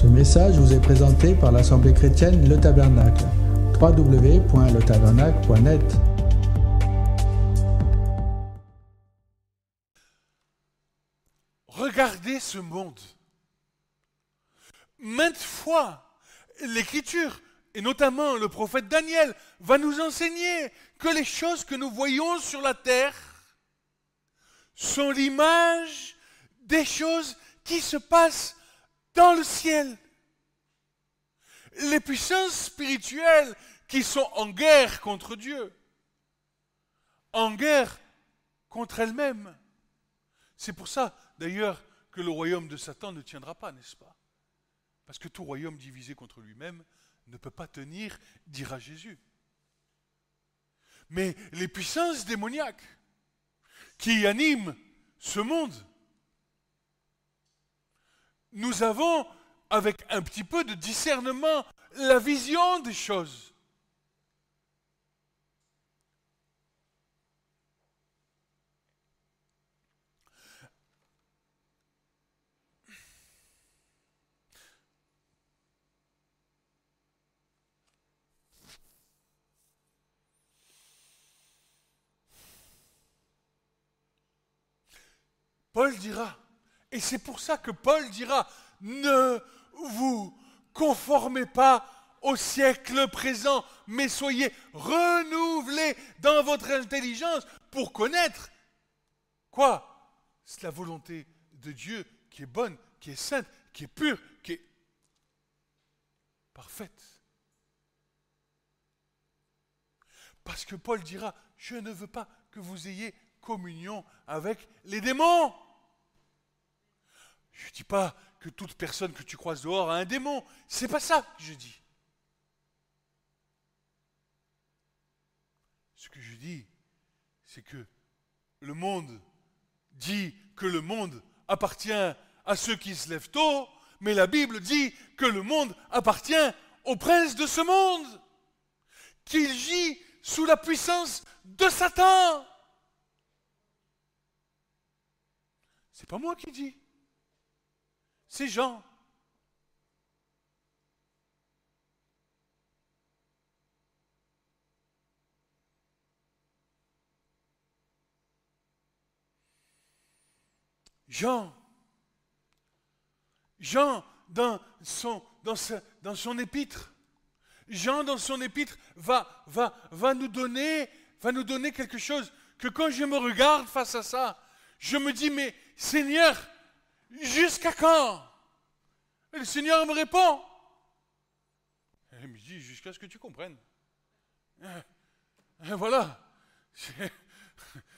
Ce message vous est présenté par l'Assemblée chrétienne Le Tabernacle. www.letabernacle.net. Regardez ce monde. Maintes fois, l'Écriture, et notamment le prophète Daniel, va nous enseigner que les choses que nous voyons sur la terre sont l'image des choses qui se passent dans le ciel. Les puissances spirituelles qui sont en guerre contre Dieu, en guerre contre elles-mêmes. C'est pour ça, d'ailleurs, que le royaume de Satan ne tiendra pas, n'est-ce pas? Parce que tout royaume divisé contre lui-même ne peut pas tenir, dira Jésus. Mais les puissances démoniaques qui animent ce monde, nous avons, avec un petit peu de discernement, la vision des choses. Paul dira, et c'est pour ça que Paul dira, ne vous conformez pas au siècle présent, mais soyez renouvelés dans votre intelligence pour connaître quoi? C'est la volonté de Dieu qui est bonne, qui est sainte, qui est pure, qui est parfaite. Parce que Paul dira, je ne veux pas que vous ayez communion avec les démons. Je ne dis pas que toute personne que tu croises dehors a un démon. C'est pas ça que je dis. Ce que je dis, c'est que le monde dit que le monde appartient à ceux qui se lèvent tôt, mais la Bible dit que le monde appartient au prince de ce monde, qu'il gît sous la puissance de Satan. C'est pas moi qui dis. C'est Jean. Jean, dans son épître, Jean, dans son épître, va nous donner quelque chose que quand je me regarde face à ça, je me dis, mais Seigneur, jusqu'à quand? Et le Seigneur me répond. Il me dit, jusqu'à ce que tu comprennes. Et voilà.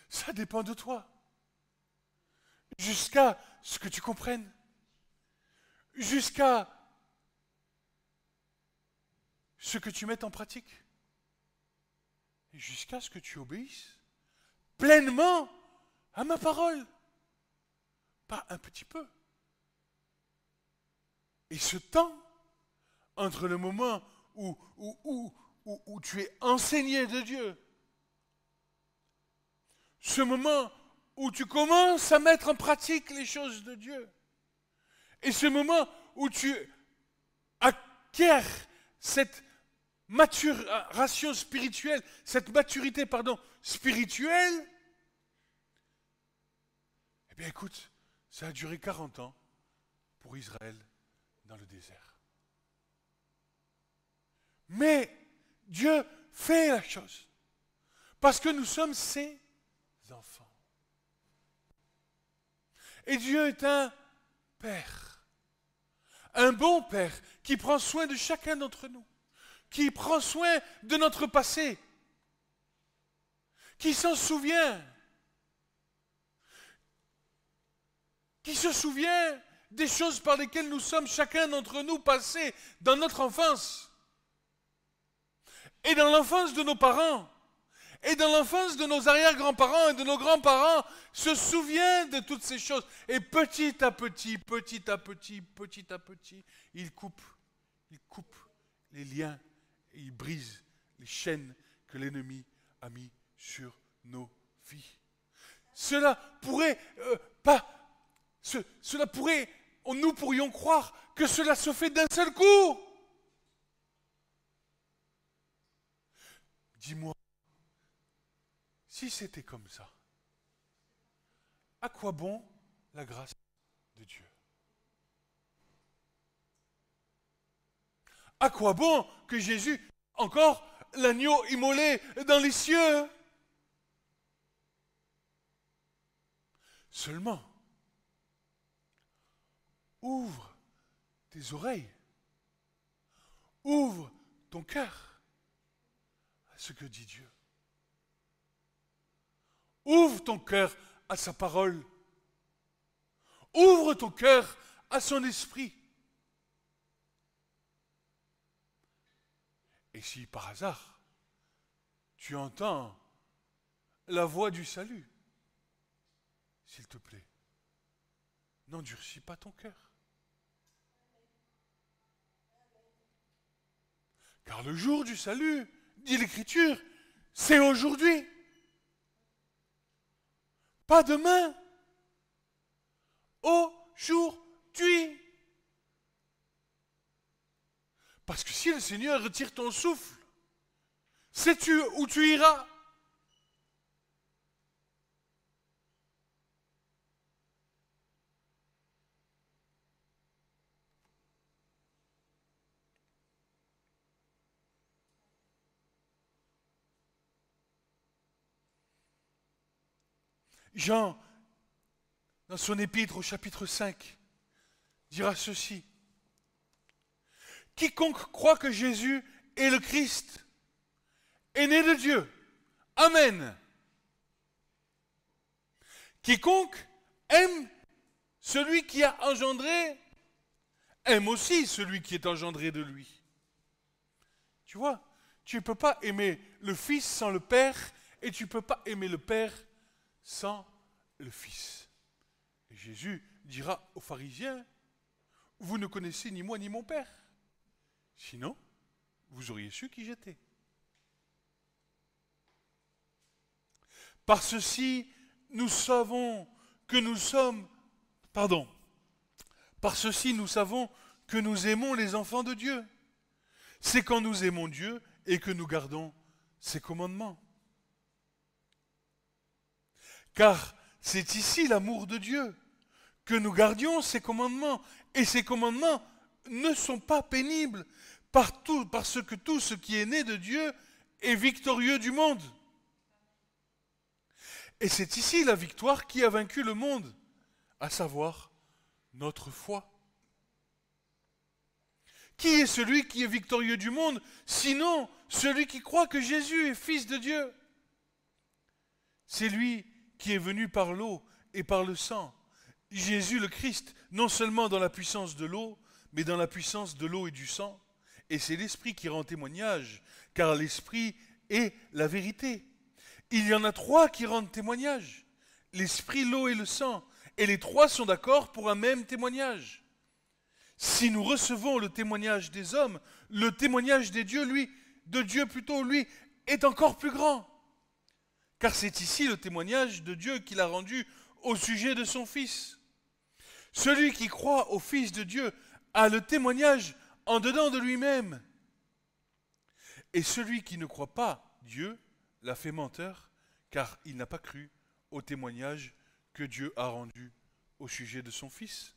Ça dépend de toi. Jusqu'à ce que tu comprennes. Jusqu'à ce que tu mettes en pratique. Et jusqu'à ce que tu obéisses pleinement à ma parole. Pas un petit peu. Et ce temps, entre le moment où tu es enseigné de Dieu, ce moment où tu commences à mettre en pratique les choses de Dieu, et ce moment où tu acquiers cette maturation spirituelle, cette maturité, spirituelle, eh bien écoute, ça a duré 40 ans pour Israël dans le désert. Mais Dieu fait la chose parce que nous sommes ses enfants. Et Dieu est un Père, un bon Père qui prend soin de chacun d'entre nous, qui prend soin de notre passé, qui s'en souvient, qui se souvient des choses par lesquelles nous sommes chacun d'entre nous passés dans notre enfance, et dans l'enfance de nos parents, et dans l'enfance de nos arrière-grands-parents et de nos grands-parents, se souvient de toutes ces choses. Et petit à petit, il coupe les liens et il brise les chaînes que l'ennemi a mis sur nos vies. Cela pourrait nous pourrions croire que cela se fait d'un seul coup. Dis-moi, si c'était comme ça, à quoi bon la grâce de Dieu? À quoi bon que Jésus, encore l'agneau immolé dans les cieux? Seulement, ouvre tes oreilles, ouvre ton cœur à ce que dit Dieu. Ouvre ton cœur à sa parole. Ouvre ton cœur à son esprit. Et si par hasard, tu entends la voix du salut, s'il te plaît, n'endurcis pas ton cœur. Car le jour du salut, dit l'Écriture, c'est aujourd'hui. Pas demain. Aujourd'hui. Parce que si le Seigneur retire ton souffle, sais-tu où tu iras? Jean, dans son épître au chapitre 5, dira ceci. Quiconque croit que Jésus est le Christ est né de Dieu. Amen. Quiconque aime celui qui a engendré, aime aussi celui qui est engendré de lui. Tu vois, tu ne peux pas aimer le Fils sans le Père, et tu ne peux pas aimer le Père sans le Fils. Et Jésus dira aux pharisiens, vous ne connaissez ni moi ni mon Père. Sinon, vous auriez su qui j'étais. Par ceci, nous savons que nous sommes, par ceci nous savons que nous aimons les enfants de Dieu. C'est quand nous aimons Dieu et que nous gardons ses commandements. Car c'est ici l'amour de Dieu, que nous gardions ses commandements. Et ces commandements ne sont pas pénibles, parce que tout ce qui est né de Dieu est victorieux du monde. Et c'est ici la victoire qui a vaincu le monde, à savoir notre foi. Qui est celui qui est victorieux du monde, sinon celui qui croit que Jésus est Fils de Dieu? C'est lui qui est venu par l'eau et par le sang. Jésus le Christ, non seulement dans la puissance de l'eau, mais dans la puissance de l'eau et du sang. Et c'est l'Esprit qui rend témoignage, car l'Esprit est la vérité. Il y en a trois qui rendent témoignage, l'Esprit, l'eau et le sang. Et les trois sont d'accord pour un même témoignage. Si nous recevons le témoignage des hommes, le témoignage de Dieu, lui, est encore plus grand. Car c'est ici le témoignage de Dieu qu'il a rendu au sujet de son Fils. Celui qui croit au Fils de Dieu a le témoignage en dedans de lui-même. Et celui qui ne croit pas Dieu l'a fait menteur, car il n'a pas cru au témoignage que Dieu a rendu au sujet de son Fils.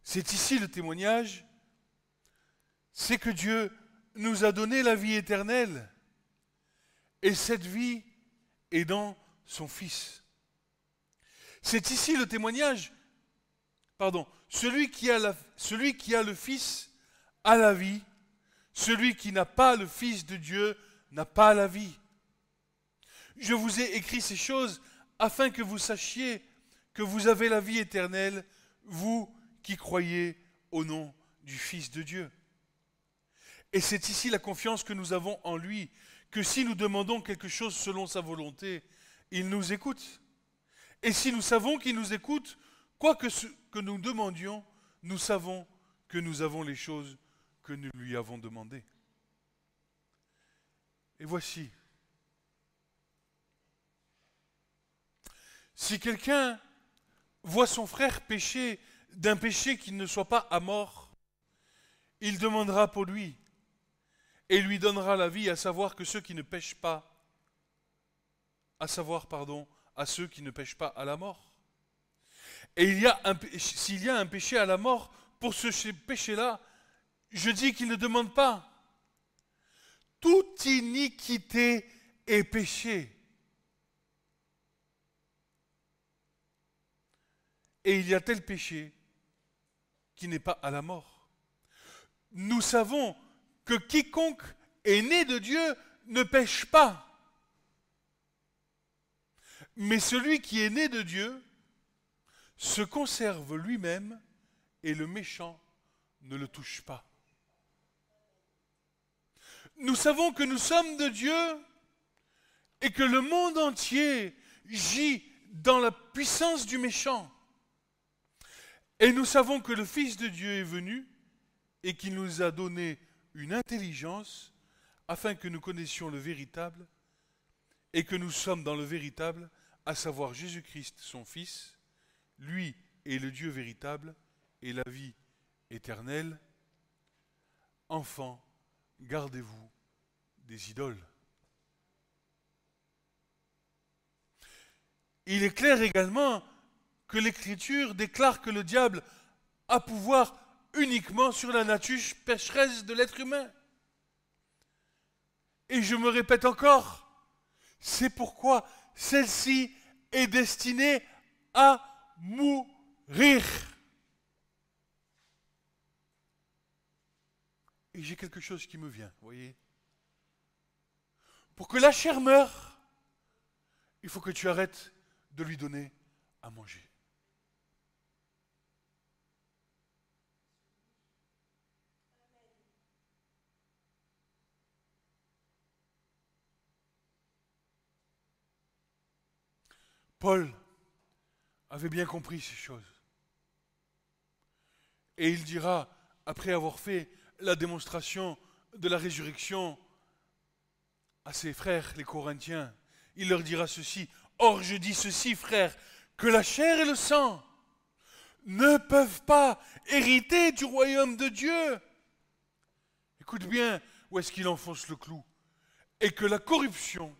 C'est ici le témoignage, c'est que Dieu nous a donné la vie éternelle, et cette vie est dans son Fils. C'est ici le témoignage, celui qui a le Fils a la vie, celui qui n'a pas le Fils de Dieu n'a pas la vie. Je vous ai écrit ces choses afin que vous sachiez que vous avez la vie éternelle, vous qui croyez au nom du Fils de Dieu. Et c'est ici la confiance que nous avons en lui, que si nous demandons quelque chose selon sa volonté, il nous écoute. Et si nous savons qu'il nous écoute, quoi que ce que nous demandions, nous savons que nous avons les choses que nous lui avons demandées. Et voici, si quelqu'un voit son frère pécher d'un péché qui ne soit pas à mort, il demandera pour lui et lui donnera la vie, à savoir que ceux qui ne pêchent pas, à ceux qui ne pêchent pas à la mort. Et s'il y a un péché à la mort, pour ce péché-là, je dis qu'il ne demande pas. Toute iniquité est péché. Et il y a tel péché qui n'est pas à la mort. Nous savons que quiconque est né de Dieu ne pêche pas. Mais celui qui est né de Dieu se conserve lui-même et le méchant ne le touche pas. Nous savons que nous sommes de Dieu et que le monde entier gît dans la puissance du méchant. Et nous savons que le Fils de Dieu est venu et qu'il nous a donné une intelligence afin que nous connaissions le véritable et que nous sommes dans le véritable, à savoir Jésus-Christ, son Fils. Lui est le Dieu véritable et la vie éternelle. Enfants, gardez-vous des idoles. Il est clair également que l'Écriture déclare que le diable a pouvoir uniquement sur la nature pécheresse de l'être humain. Et je me répète encore, c'est pourquoi celle-ci est destinée à mourir. Et j'ai quelque chose qui me vient, vous voyez. Pour que la chair meure, il faut que tu arrêtes de lui donner à manger. Paul avait bien compris ces choses. Et il dira, après avoir fait la démonstration de la résurrection à ses frères, les Corinthiens, il leur dira ceci: or je dis ceci, frères, que la chair et le sang ne peuvent pas hériter du royaume de Dieu. Écoute bien où est-ce qu'il enfonce le clou. Et que la corruption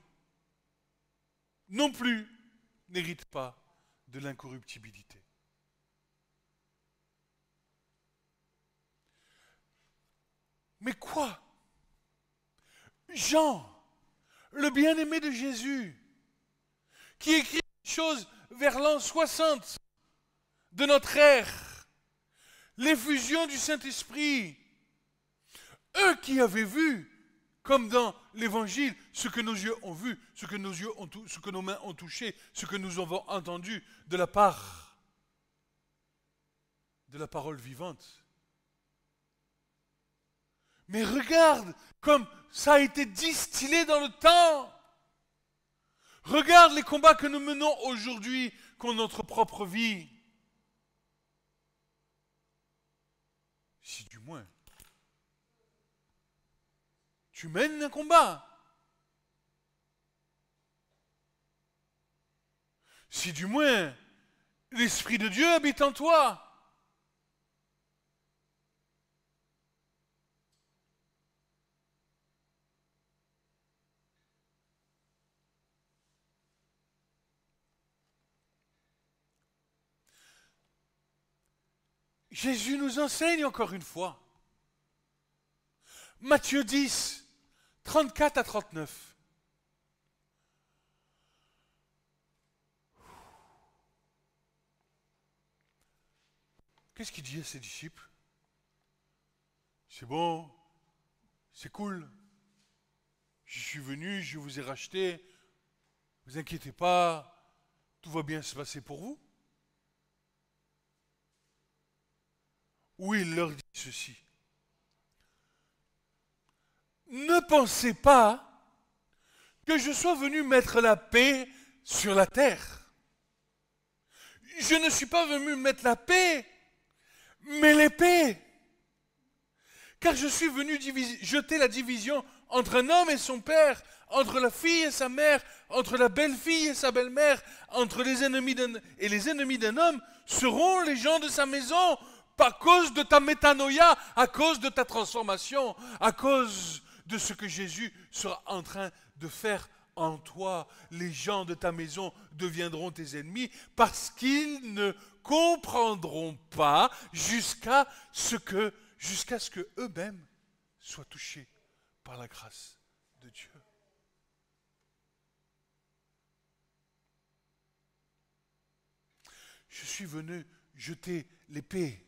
non plus n'hérite pas de l'incorruptibilité. Mais quoi? Jean, le bien-aimé de Jésus, qui écrit une chose vers l'an 60 de notre ère, l'effusion du Saint-Esprit, eux qui avaient vu, comme dans l'Évangile, ce que nos yeux ont vu, ce que nos mains ont touché, ce que nous avons entendu de la part de la parole vivante. Mais regarde comme ça a été distillé dans le temps. Regarde les combats que nous menons aujourd'hui contre notre propre vie. Si du moins tu mènes un combat. Si du moins l'Esprit de Dieu habite en toi. Jésus nous enseigne encore une fois. Matthieu 10, 34 à 39. Qu'est-ce qu'il dit à ses disciples? C'est bon, c'est cool. Je suis venu, je vous ai racheté. Ne vous inquiétez pas, tout va bien se passer pour vous. Ou il leur dit ceci: ne pensez pas que je sois venu mettre la paix sur la terre. Je ne suis pas venu mettre la paix, mais l'épée. Car je suis venu jeter la division entre un homme et son père, entre la fille et sa mère, entre la belle-fille et sa belle-mère, entre les ennemis d'un homme, seront les gens de sa maison, pas à cause de ta métanoïa, à cause de ta transformation, à cause de ce que Jésus sera en train de faire en toi. Les gens de ta maison deviendront tes ennemis parce qu'ils ne comprendront pas jusqu'à ce que eux-mêmes soient touchés par la grâce de Dieu. Je suis venu jeter l'épée.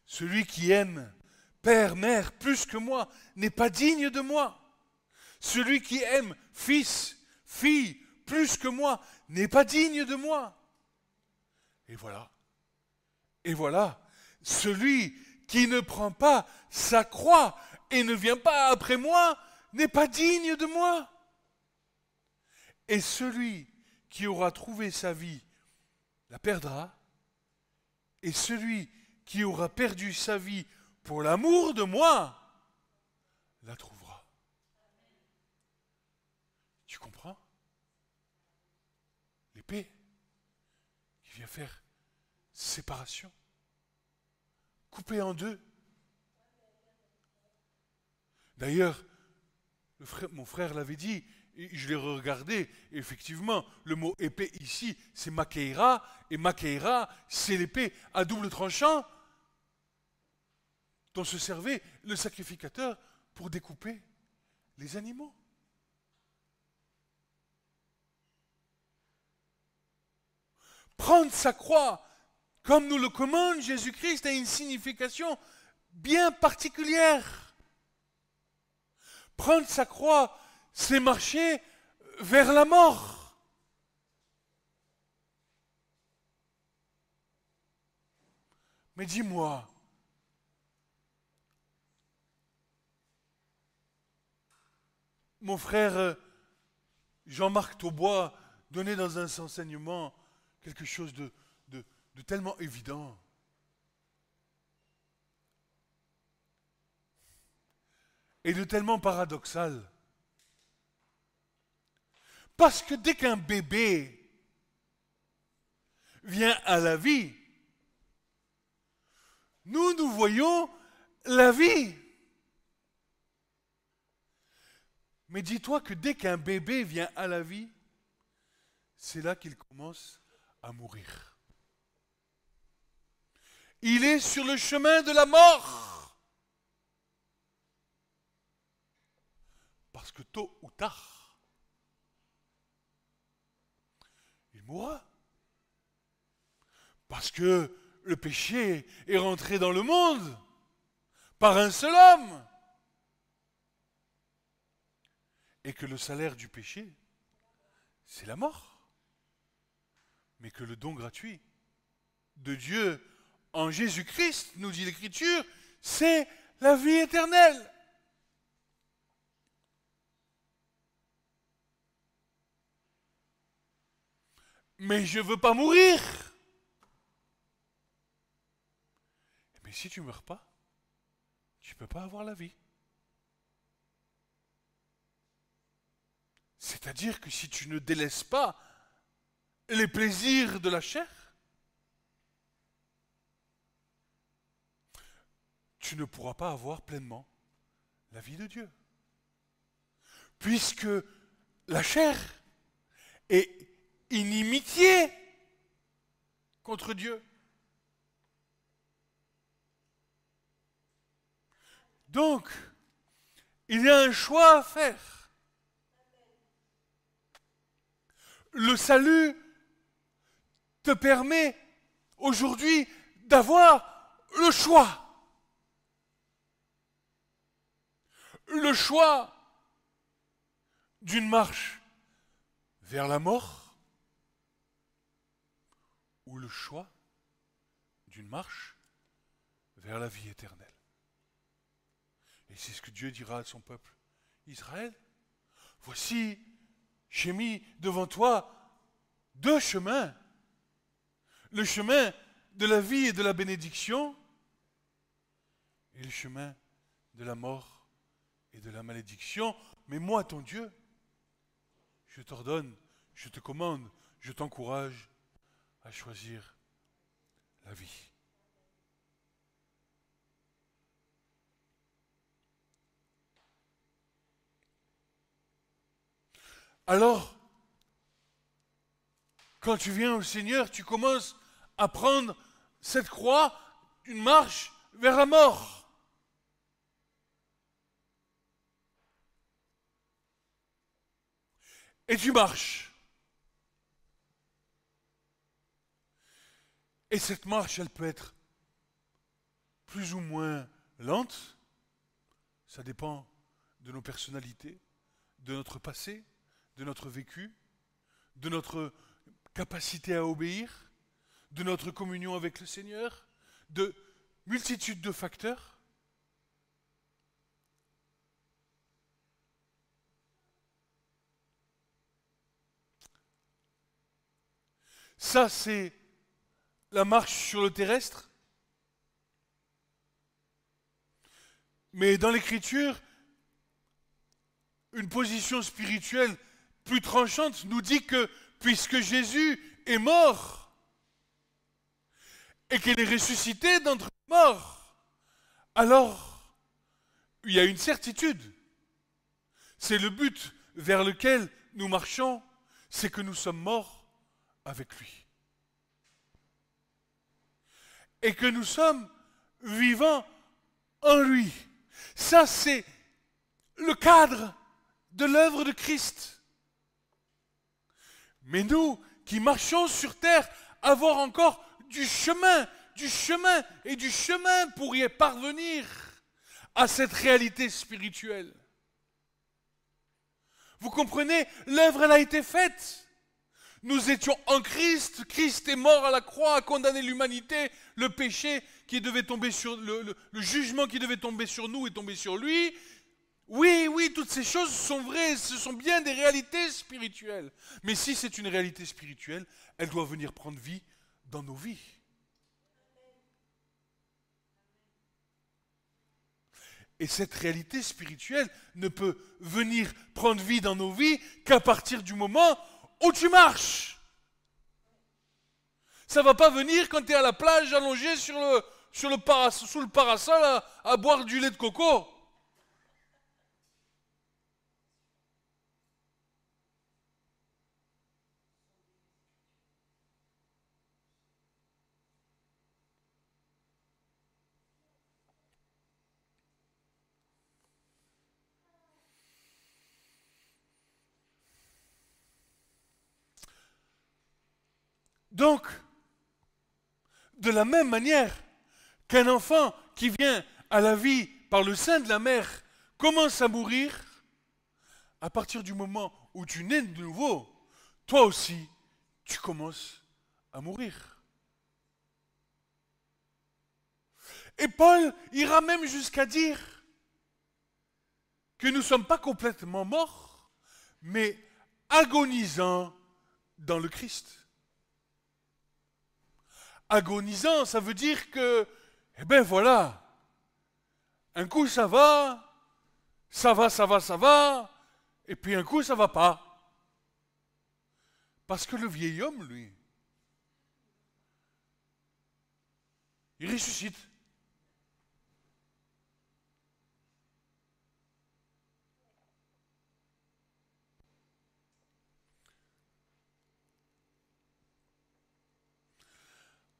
Celui qui aime père, mère plus que moi n'est pas digne de moi. Celui qui aime fils, fille plus que moi n'est pas digne de moi. Et voilà, celui qui ne prend pas sa croix et ne vient pas après moi n'est pas digne de moi. Et celui qui aura trouvé sa vie la perdra, et celui qui aura perdu sa vie pour l'amour de moi la trouvera. Tu comprends? L'épée qui vient faire séparation, couper en deux. D'ailleurs, mon frère l'avait dit, et je l'ai regardé, et effectivement, le mot épée ici, c'est makeira, et makeira, c'est l'épée à double tranchant dont se servait le sacrificateur pour découper les animaux. Prendre sa croix, comme nous le commande Jésus-Christ, a une signification bien particulière. Prendre sa croix, c'est marcher vers la mort. Mais dis-moi, mon frère Jean-Marc Taubois donnait dans un enseignement quelque chose de tellement évident. Et de tellement paradoxal. Parce que dès qu'un bébé vient à la vie, nous voyons la vie. Mais dis-toi que dès qu'un bébé vient à la vie, c'est là qu'il commence à mourir. Il est sur le chemin de la mort. Parce que tôt ou tard, il mourra. Parce que le péché est rentré dans le monde par un seul homme. Et que le salaire du péché, c'est la mort. Mais que le don gratuit de Dieu en Jésus-Christ, nous dit l'Écriture, c'est la vie éternelle. Mais je ne veux pas mourir. Mais si tu ne meurs pas, tu ne peux pas avoir la vie. C'est-à-dire que si tu ne délaisses pas les plaisirs de la chair, tu ne pourras pas avoir pleinement la vie de Dieu. Puisque la chair est inimitié contre Dieu. Donc, il y a un choix à faire. Le salut te permet aujourd'hui d'avoir le choix. Le choix d'une marche vers la mort ou le choix d'une marche vers la vie éternelle. Et c'est ce que Dieu dira à son peuple Israël. Voici, j'ai mis devant toi deux chemins. Le chemin de la vie et de la bénédiction et le chemin de la mort et de la malédiction, mais moi, ton Dieu, je t'ordonne, je te commande, je t'encourage à choisir la vie. Alors, quand tu viens au Seigneur, tu commences à prendre cette croix, une marche vers la mort. Et tu marches. Et cette marche, elle peut être plus ou moins lente. Ça dépend de nos personnalités, de notre passé, de notre vécu, de notre capacité à obéir, de notre communion avec le Seigneur, de multitudes de facteurs. Ça, c'est la marche sur le terrestre. Mais dans l'Écriture, une position spirituelle plus tranchante nous dit que puisque Jésus est mort et qu'il est ressuscité d'entre les morts, alors il y a une certitude. C'est le but vers lequel nous marchons, c'est que nous sommes morts avec lui. Et que nous sommes vivants en lui. Ça, c'est le cadre de l'œuvre de Christ. Mais nous, qui marchons sur terre, avons encore du chemin et du chemin pour y parvenir à cette réalité spirituelle. Vous comprenez, l'œuvre, elle a été faite. Nous étions en Christ, Christ est mort à la croix, a condamné l'humanité, le péché qui devait tomber sur le jugement qui devait tomber sur nous est tombé sur lui. Oui, toutes ces choses sont vraies, ce sont bien des réalités spirituelles. Mais si c'est une réalité spirituelle, elle doit venir prendre vie dans nos vies. Et cette réalité spirituelle ne peut venir prendre vie dans nos vies qu'à partir du moment où tu marches. Ça ne va pas venir quand tu es à la plage allongé sous le parasol à boire du lait de coco. Donc, de la même manière qu'un enfant qui vient à la vie par le sein de la mère commence à mourir, à partir du moment où tu nais de nouveau, toi aussi, tu commences à mourir. Et Paul ira même jusqu'à dire que nous ne sommes pas complètement morts, mais agonisants dans le Christ. Agonisant, ça veut dire que, eh ben voilà, un coup ça va, et puis un coup ça va pas. Parce que le vieil homme, lui, il ressuscite.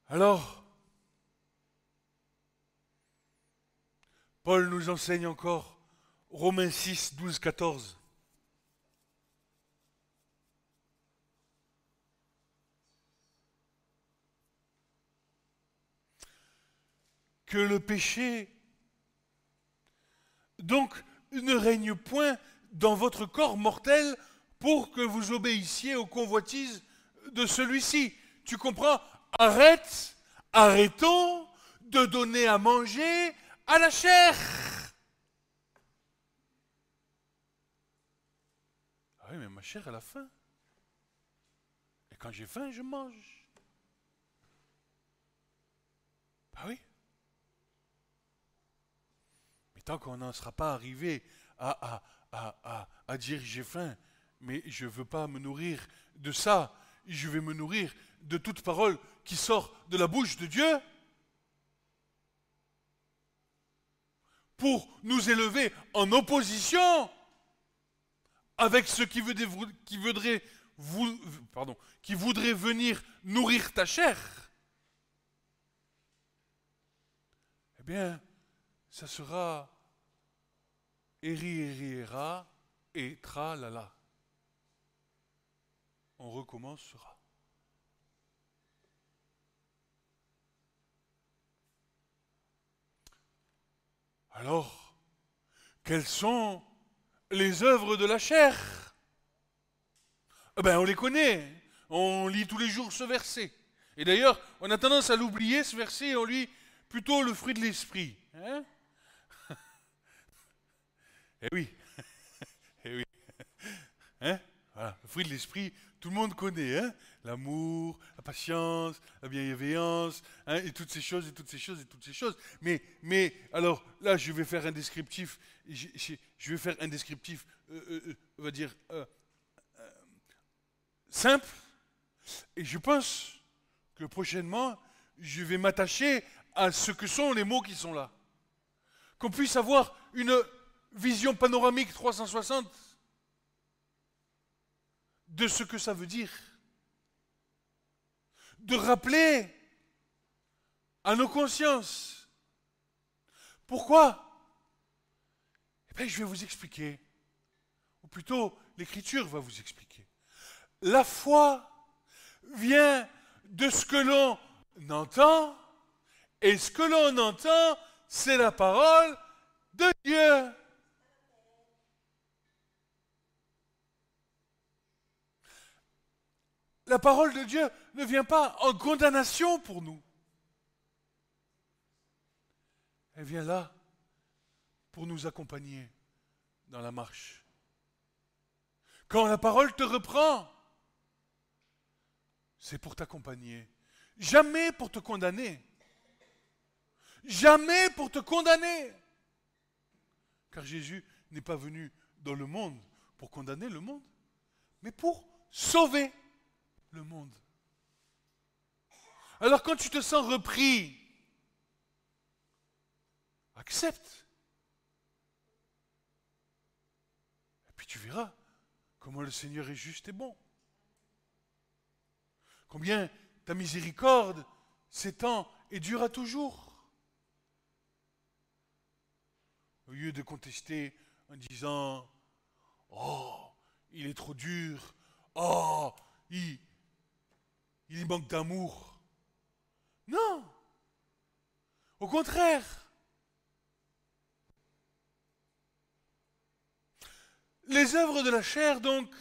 Alors, Paul nous enseigne encore Romains 6, 12, 14. Que le péché, donc, ne règne point dans votre corps mortel pour que vous obéissiez aux convoitises de celui-ci. Tu comprends? Arrêtons de donner à manger à la chair. Ah oui, mais ma chair, elle a faim. Et quand j'ai faim, je mange. Ah oui. Mais tant qu'on n'en sera pas arrivé à dire j'ai faim, mais je ne veux pas me nourrir de ça, je vais me nourrir de toute parole qui sort de la bouche de Dieu pour nous élever en opposition avec ceux qui voudraient venir nourrir ta chair. Eh bien, ça sera eri, et tra-la-la. On recommencera. Alors, quelles sont les œuvres de la chair? Eh bien, on les connaît. On lit tous les jours ce verset. Et d'ailleurs, on a tendance à l'oublier, ce verset, et on lit plutôt le fruit de l'esprit. Hein? Eh oui. Eh oui. Hein? Voilà, le fruit de l'esprit, tout le monde connaît. Hein? L'amour, la patience, la bienveillance, hein? Et toutes ces choses, et toutes ces choses, et toutes ces choses. Mais alors, là, je vais faire un descriptif. Je vais faire un descriptif, on va dire, simple. Et je pense que prochainement, je vais m'attacher à ce que sont les mots qui sont là. Qu'on puisse avoir une vision panoramique 360 de ce que ça veut dire. De rappeler à nos consciences. Pourquoi? Eh bien, je vais vous expliquer. Ou plutôt, l'Écriture va vous expliquer. La foi vient de ce que l'on entend, et ce que l'on entend, c'est la parole de Dieu. La parole de Dieu ne vient pas en condamnation pour nous. Elle vient là pour nous accompagner dans la marche. Quand la parole te reprend, c'est pour t'accompagner. Jamais pour te condamner. Jamais pour te condamner. Car Jésus n'est pas venu dans le monde pour condamner le monde, mais pour sauver le monde. Alors quand tu te sens repris, accepte. Et puis tu verras comment le Seigneur est juste et bon. Combien ta miséricorde s'étend et durera toujours. Au lieu de contester en disant « Oh, il est trop dur. Oh, il manque d'amour. » Non. Au contraire. Les œuvres de la chair, donc,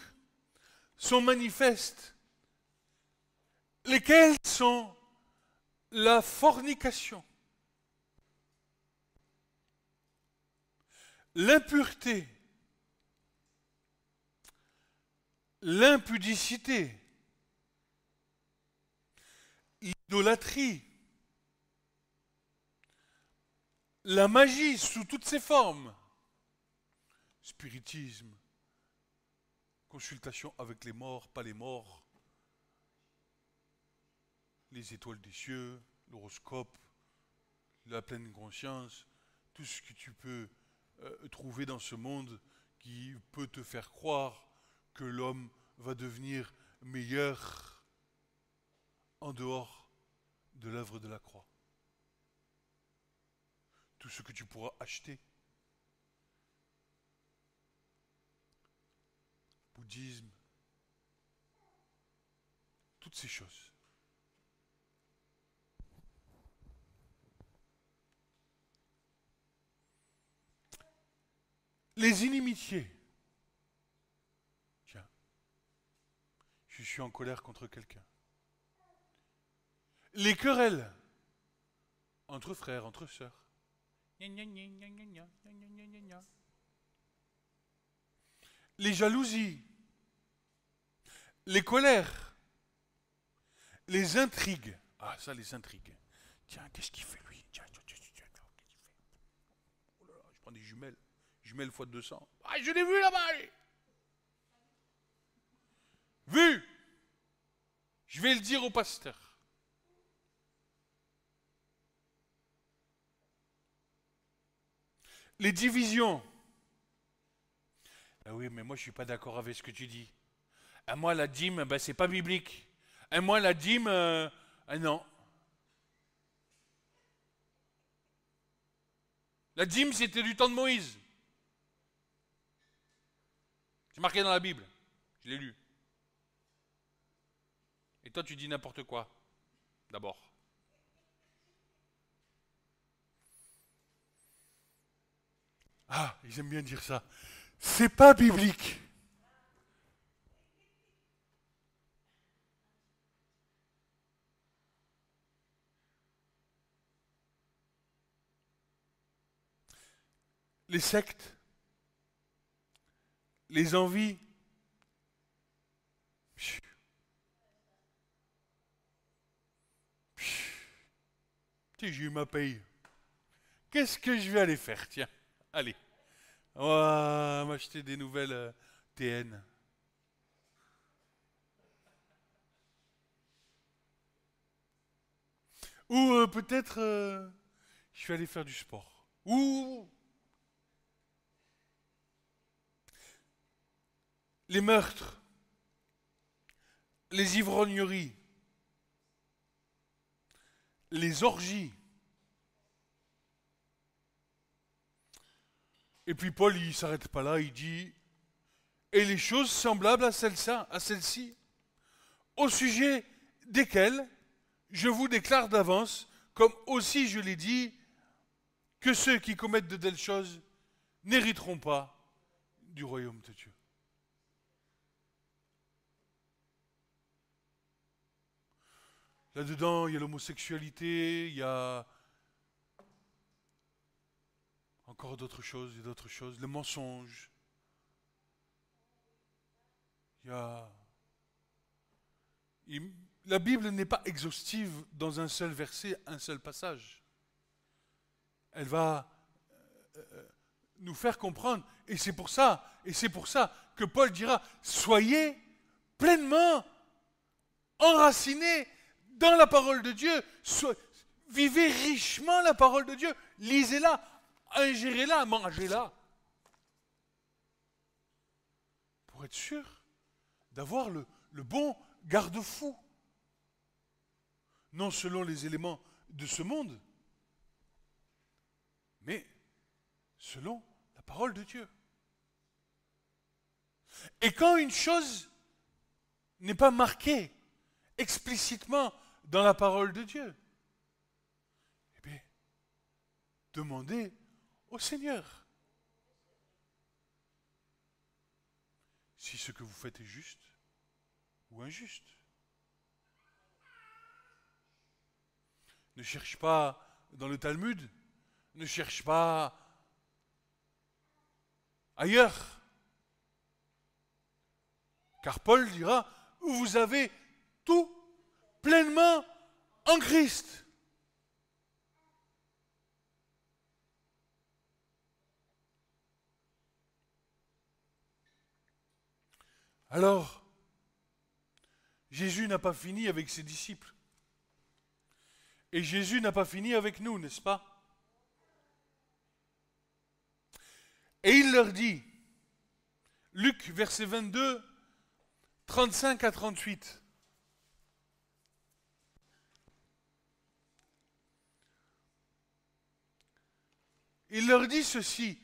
sont manifestes. Lesquelles sont la fornication, l'impureté, l'impudicité, l'idolâtrie, la magie sous toutes ses formes, spiritisme, consultation avec les morts, pas les morts, les étoiles des cieux, l'horoscope, la pleine conscience, tout ce que tu peux trouver dans ce monde qui peut te faire croire que l'homme va devenir meilleur en dehors de l'œuvre de la croix. Tout ce que tu pourras acheter. Bouddhisme, toutes ces choses. Les inimitiés. Tiens, je suis en colère contre quelqu'un. Les querelles entre frères, entre sœurs. Les jalousies. Les colères. Les intrigues. Ah, ça, les intrigues. Tiens, qu'est-ce qu'il fait lui? Tiens, qu'est-ce qu'il fait? Oh là là, je prends des jumelles. Je mets le fois de 200. Ah, je l'ai vu là-bas. Vu. Je vais le dire au pasteur. Les divisions. Ah oui, mais moi je ne suis pas d'accord avec ce que tu dis. À moi la dîme, ben, c'est pas biblique. À moi la dîme, non. La dîme c'était du temps de Moïse. C'est marqué dans la Bible. Je l'ai lu. Et toi tu dis n'importe quoi. D'abord. Ah, j'aime bien dire ça. C'est pas biblique. Les sectes, les envies. Tiens, j'ai eu ma paye. Qu'est-ce que je vais aller faire? Tiens, allez. On va m'acheter des nouvelles TN. Ou peut-être je vais aller faire du sport. Ou les meurtres, les ivrogneries, les orgies. Et puis Paul, il ne s'arrête pas là, il dit « Et les choses semblables à celle-ci, au sujet desquelles je vous déclare d'avance, comme aussi je l'ai dit, que ceux qui commettent de telles choses n'hériteront pas du royaume de Dieu. » Là-dedans, il y a l'homosexualité, il y a encore d'autres choses, le mensonge. La Bible n'est pas exhaustive dans un seul verset, un seul passage. Elle va nous faire comprendre, et c'est pour ça que Paul dira, soyez pleinement enracinés dans la parole de Dieu, vivez richement la parole de Dieu, lisez-la, ingérez-la, mangez-la, pour être sûr d'avoir le bon garde-fou, non selon les éléments de ce monde, mais selon la parole de Dieu. Et quand une chose n'est pas marquée explicitement dans la parole de Dieu, eh bien, demandez au Seigneur si ce que vous faites est juste ou injuste. Ne cherche pas dans le Talmud, ne cherche pas ailleurs. Car Paul dira, vous avez tout pleinement en Christ. Alors, Jésus n'a pas fini avec ses disciples. Et Jésus n'a pas fini avec nous, n'est-ce pas? Et il leur dit, Luc, verset 22, 35 à 38. Il leur dit ceci,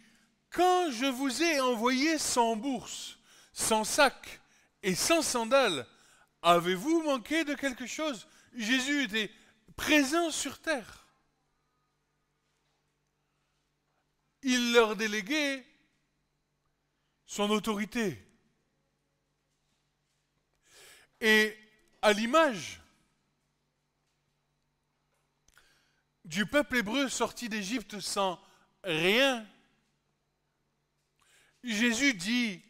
quand je vous ai envoyé sans bourse, sans sac et sans sandales, avez-vous manqué de quelque chose? Jésus était présent sur terre. Il leur déléguait son autorité. Et à l'image du peuple hébreu sorti d'Égypte sans rien, Jésus dit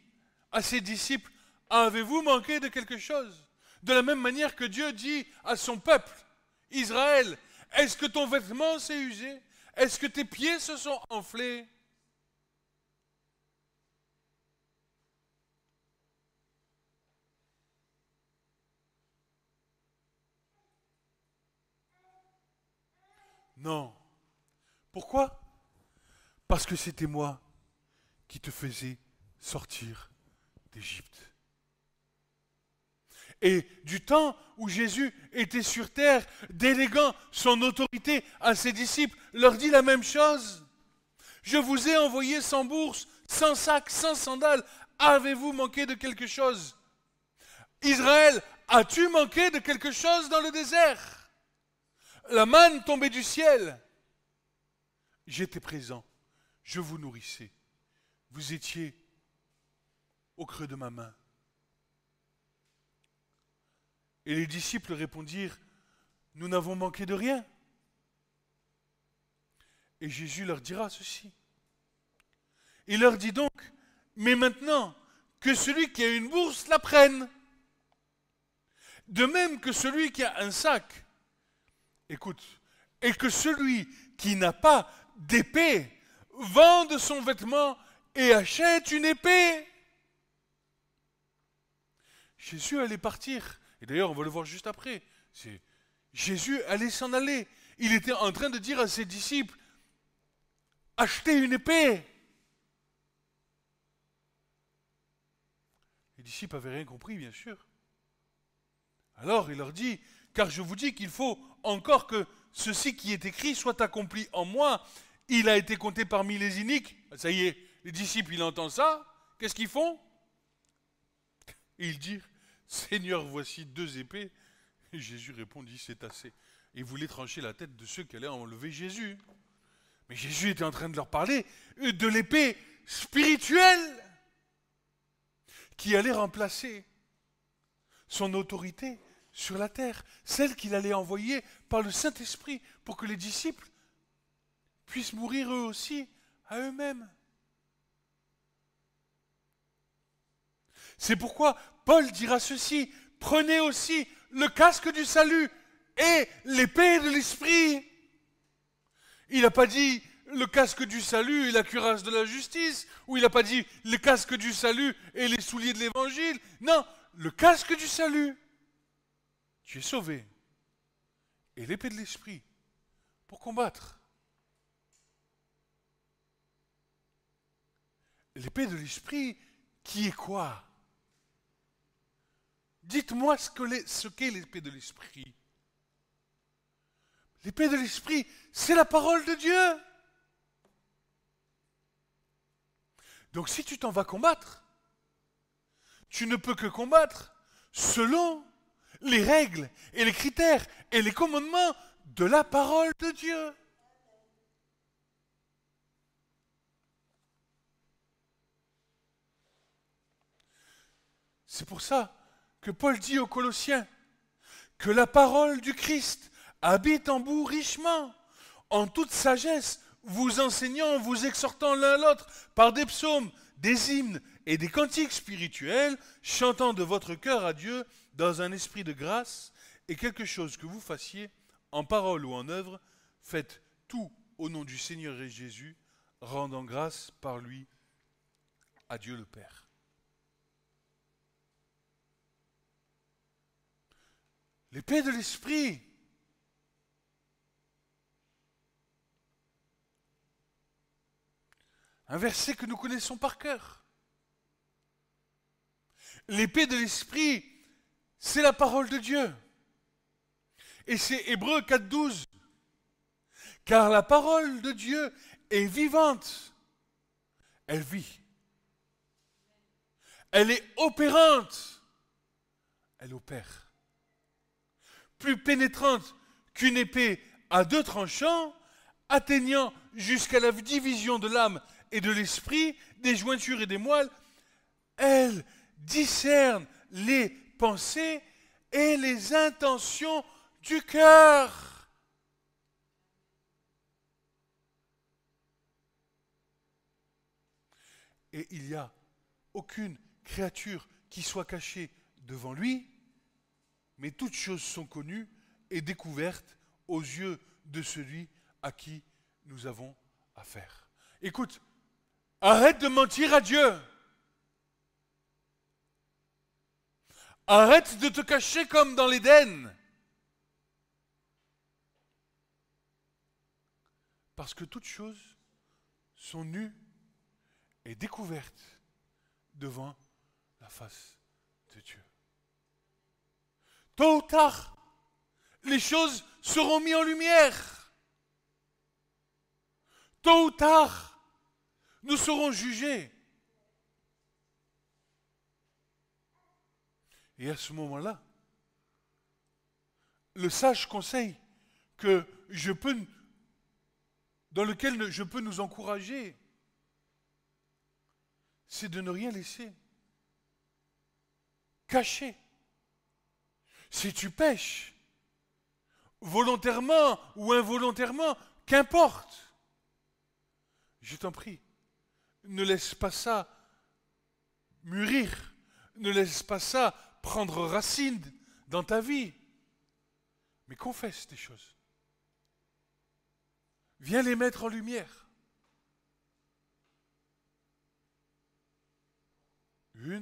à ses disciples, avez-vous manqué de quelque chose? De la même manière que Dieu dit à son peuple, Israël, est-ce que ton vêtement s'est usé? Est-ce que tes pieds se sont enflés? Non. Pourquoi? Parce que c'était moi qui te faisais sortir d'Égypte. Et du temps où Jésus était sur terre, déléguant son autorité à ses disciples, leur dit la même chose. Je vous ai envoyé sans bourse, sans sac, sans sandales. Avez-vous manqué de quelque chose? Israël, as-tu manqué de quelque chose dans le désert? La manne tombait du ciel. J'étais présent, je vous nourrissais. Vous étiez au creux de ma main. Et les disciples répondirent, nous n'avons manqué de rien. Et Jésus leur dira ceci. Il leur dit donc, mais maintenant, que celui qui a une bourse la prenne. De même que celui qui a un sac, écoute, et que celui qui n'a pas d'épée vende son vêtement et achète une épée. Jésus allait partir. Et d'ailleurs, on va le voir juste après. Jésus allait s'en aller. Il était en train de dire à ses disciples, achetez une épée. Les disciples n'avaient rien compris, bien sûr. Alors il leur dit, car je vous dis qu'il faut encore que ceci qui est écrit soit accompli en moi. Il a été compté parmi les iniques. Ça y est, les disciples, ils entendent ça. Qu'est-ce qu'ils font? Ils disent, Seigneur, voici 2 épées. Et Jésus répondit, c'est assez. Et il voulait trancher la tête de ceux qui allaient enlever Jésus. Mais Jésus était en train de leur parler de l'épée spirituelle qui allait remplacer son autorité sur la terre, celle qu'il allait envoyer par le Saint-Esprit pour que les disciples puissent mourir eux aussi à eux-mêmes. C'est pourquoi Paul dira ceci, prenez aussi le casque du salut et l'épée de l'esprit. Il n'a pas dit le casque du salut et la cuirasse de la justice, ou il n'a pas dit le casque du salut et les souliers de l'évangile. Non, le casque du salut. Tu es sauvé. Et l'épée de l'esprit pour combattre. L'épée de l'esprit qui est quoi? Dites-moi ce qu'est l'épée de l'esprit. L'épée de l'esprit, c'est la parole de Dieu. Donc si tu t'en vas combattre, tu ne peux que combattre selon les règles et les critères et les commandements de la parole de Dieu. C'est pour ça que Paul dit aux Colossiens que la parole du Christ habite en vous richement, en toute sagesse, vous enseignant, vous exhortant l'un l'autre par des psaumes, des hymnes et des cantiques spirituels, chantant de votre cœur à Dieu dans un esprit de grâce, et quelque chose que vous fassiez, en parole ou en œuvre, faites tout au nom du Seigneur Jésus, rendant grâce par lui à Dieu le Père. L'épée de l'esprit. Un verset que nous connaissons par cœur. L'épée de l'esprit, c'est la parole de Dieu. Et c'est Hébreux 4,12. Car la parole de Dieu est vivante. Elle vit. Elle est opérante. Elle opère. Plus pénétrante qu'une épée à 2 tranchants, atteignant jusqu'à la division de l'âme et de l'esprit, des jointures et des moelles, elle discerne les pensées et les intentions du cœur. Et il n'y a aucune créature qui soit cachée devant lui, mais toutes choses sont connues et découvertes aux yeux de celui à qui nous avons affaire. Écoute, arrête de mentir à Dieu. Arrête de te cacher comme dans l'Éden. Parce que toutes choses sont nues et découvertes devant la face de Dieu. Tôt ou tard, les choses seront mises en lumière. Tôt ou tard, nous serons jugés. Et à ce moment-là, le sage conseil dans lequel je peux nous encourager, c'est de ne rien laisser caché. Si tu pèches, volontairement ou involontairement, qu'importe, je t'en prie, ne laisse pas ça mûrir, ne laisse pas ça prendre racine dans ta vie, mais confesse tes choses. Viens les mettre en lumière. 1,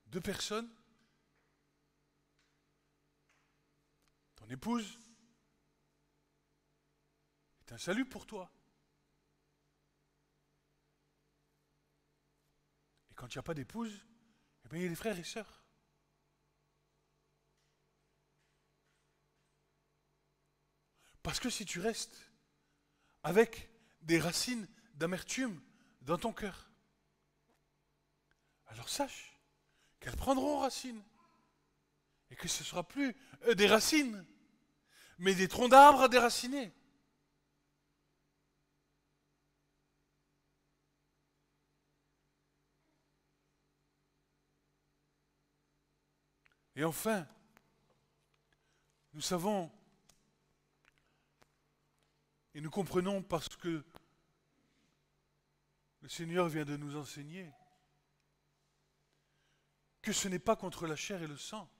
2 personnes, ton épouse, est un salut pour toi. Et quand il n'y a pas d'épouse, eh bien, il y a les frères et sœurs. Parce que si tu restes avec des racines d'amertume dans ton cœur, alors sache qu'elles prendront racine. Et que ce ne sera plus des racines, mais des troncs d'arbres déracinés. Et enfin, nous savons et nous comprenons parce que le Seigneur vient de nous enseigner que ce n'est pas contre la chair et le sang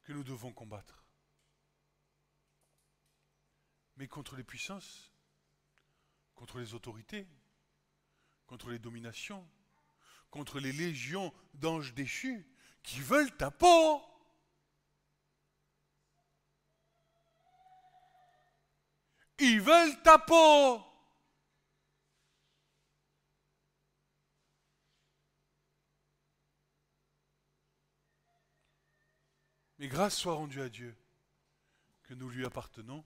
que nous devons combattre, mais contre les puissances, contre les autorités, contre les dominations, contre les légions d'anges déchus qui veulent ta peau. Ils veulent ta peau. Mais grâce soit rendue à Dieu que nous lui appartenons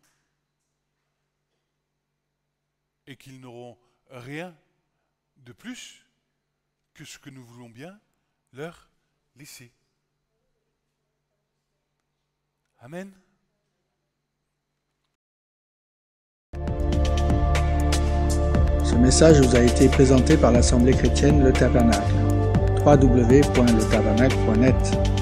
et qu'ils n'auront rien de plus que ce que nous voulons bien leur laisser. Amen. Ce message vous a été présenté par l'Assemblée chrétienne Le Tabernacle. www.letabernacle.net